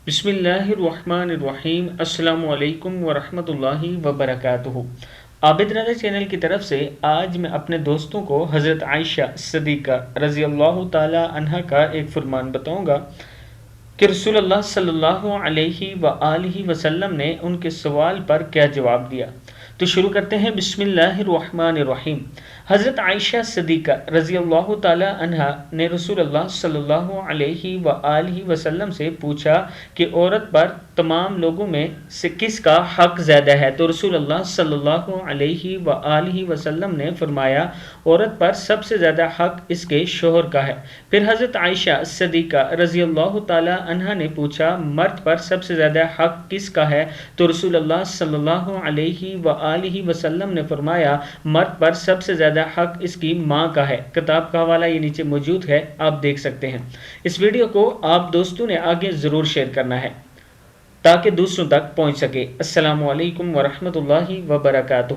بسم اللہ الرحمن الرحیم۔ السلام علیکم ورحمۃ اللہ وبرکاتہ۔ عابد رضا چینل کی طرف سے آج میں اپنے دوستوں کو حضرت عائشہ صدیقہ رضی اللہ تعالی عنہ کا ایک فرمان بتاؤں گا کہ رسول اللہ صلی اللہ علیہ وآلہ وسلم نے ان کے سوال پر کیا جواب دیا۔ تو شروع کرتے ہیں۔ بسم اللہ الرحمن الرحیم۔ حضرت عائشہ صدیقہ رضی اللہ تعالی عنہ نے رسول اللہ صلی اللہ علیہ وآلہ وسلم سے پوچھا کہ عورت پر تمام لوگوں میں سے کس کا حق زیادہ ہے؟ تو رسول اللہ صلی اللہ علیہ وآلہ وسلم نے فرمایا عورت پر سب سے زیادہ حق اس کے شوہر کا ہے۔ پھر حضرت عائشہ صدیقہ رضی اللہ تعالی عنہ نے پوچھا مرد پر سب سے زیادہ حق کس کا ہے؟ تو رسول اللہ صلی اللہ علیہ وآلہ وسلم نے فرمایا مرد پر سب سے زیادہ حق اس کی ماں کا ہے۔ کتاب کا حوالہ یہ نیچے موجود ہے، آپ دیکھ سکتے ہیں۔ اس ویڈیو کو آپ دوستوں نے آگے ضرور شیئر کرنا ہے تاکہ دوسروں تک پہنچ سکے۔ السلام علیکم ورحمۃ اللہ وبرکاتہ۔